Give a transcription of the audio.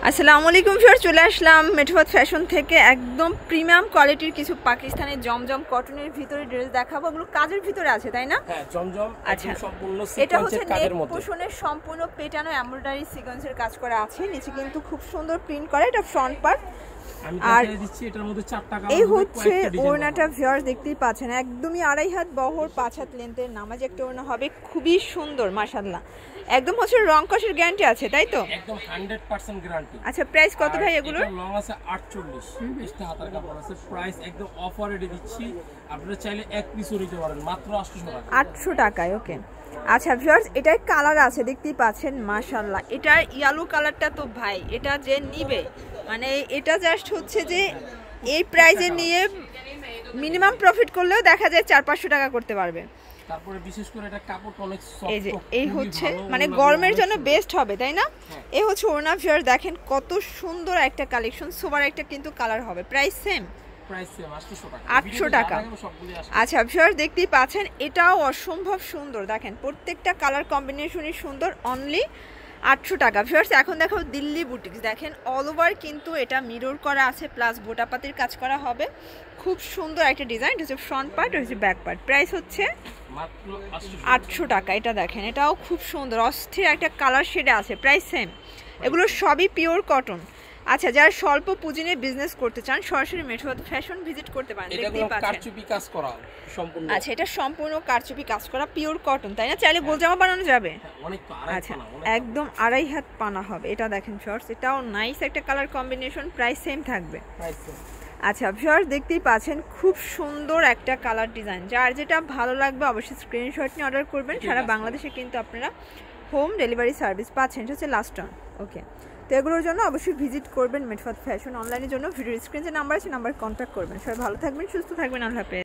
আসসালামু আলাইকুম স্যার, চলে আসলাম মেঠোয়াত ফ্যাশন থেকে একদম প্রিমিয়াম কোয়ালিটির কিছু পাকিস্তানের জমজম কটনের ভিতরে ড্রেস দেখাবো। ওগুলো কাজের ভিতরে আছে তাই না? হ্যাঁ, জমজম একদম সম্পূর্ণ এটা হচ্ছে সিকোয়েন্সের কাজের মধ্যে। পোষণের সম্পূর্ণ পেটানো এমব্রয়ডারি সিকোয়েন্সের কাজ করা আছে, নিচে কিন্তু খুব সুন্দর প্রিন্ট করা। এটা ফ্রন্ট পার্ট, আমি দেখিয়ে দিচ্ছি এটার মধ্যে চারটা কালার। এই হচ্ছে ওড়নাটা ভিউয়ার্স দেখতেই পাচ্ছেন, একদমই 2.5 হাত বহর 5 হাত লেন্থের নামাজ একটা ওড়না হবে, খুবই সুন্দর মাশাআল্লাহ। একদম হচ্ছে রং কষের গ্যারান্টি আছে তাই তো? একদম 100% গ্যারান্টি। আচ্ছা, প্রাইস কত ভাই এগুলোর? এটা লং আছে 48, এটা হাতার কাপড় আছে। প্রাইস একদম অফারে দিচ্ছি, আপনারা চাইলে এক পিসও নিতে পারেন মাত্র 800 টাকা। 800 টাকায়। ওকে, আচ্ছা ভিউয়ার্স, এটার কালার আছে দেখতেই পাচ্ছেন মাশাআল্লাহ। এটার ইয়েলো কালারটা তো ভাই, এটা যে নিবে মানে এটা জাস্ট হচ্ছে যে এই প্রাইসে নিয়ে মিনিমাম প্রফিট করলেও দেখা যায় 400-500 টাকা করতে পারবে। তারপরে বিশেষ করে এটা কাপড় অনেক সফট, এই যে এই হচ্ছে মানে গরমের জন্য বেস্ট হবে তাই না? এই হচ্ছে ওড়না ভিউয়ার্স, দেখেন কত সুন্দর একটা কালেকশন, সোবার একটা কিন্তু কালার হবে। প্রাইস সেম, প্রাইস সেম 800 টাকা। 800 টাকা। আচ্ছা ভিউয়ার্স দেখতেই পাচ্ছেন, এটাও অসম্ভব সুন্দর, দেখেন প্রত্যেকটা কালার কম্বিনেশনই সুন্দর। অনলি 800 টাকা। ভিউয়ার্স এখন দেখো দিল্লি বুটিক্স, দেখেন অল ওভার কিন্তু এটা মিরর করা আছে, প্লাস বোটাপাতির কাজ করা হবে। খুব সুন্দর একটা ডিজাইন, এটা হচ্ছে ফ্রন্ট পার্ট, এটা হচ্ছে ব্যাক পার্ট। প্রাইস হচ্ছে মাত্র 800 টাকা। এটা দেখেন, এটাও খুব সুন্দর অস্থির একটা কালার শেডে আছে। Price same. এগুলো সবই পিওর কটন। আচ্ছা, যারা স্বল্প পুঁজি নিয়ে বিজনেস করতে চান সরাসরি মেঠোয়াত ফ্যাশন ভিজিট করতে পারেন। দেখতেই পাচ্ছেন কারচুপি কাজ করা সম্পূর্ণ। আচ্ছা, এটা সম্পূর্ণ কারচুপি কাজ করা পিওর কটন তাই না? চাইলে গোলজামা বানানো যাবে। অনেক আচ্ছা, একদম 2.5 হাত পানা হবে। এটা দেখেন শর্টস, এটাও নাইস একটা কালার কম্বিনেশন। প্রাইস সেম থাকবে। আচ্ছা ভিউয়ার্স দেখতেই পাচ্ছেন, খুব সুন্দর একটা কালার ডিজাইন। যার যেটা ভালো লাগবে অবশ্যই স্ক্রিনশট নিয়ে অর্ডার করবেন। সারা বাংলাদেশে কিন্তু আপনারা হোম ডেলিভারি সার্ভিস পাচ্ছেন। এটা হচ্ছে লাস্ট টার্ন। ওকে, তো এগুলোর জন্য অবশ্যই ভিজিট করবেন মেঠোয়াত ফ্যাশন। অনলাইনের জন্য ভিডিও স্ক্রিনে যে নাম্বার আছে নাম্বার কন্ট্যাক্ট করবেন। সবাই ভালো থাকবেন, সুস্থ থাকবেন, আল্লাহ হাফেজ।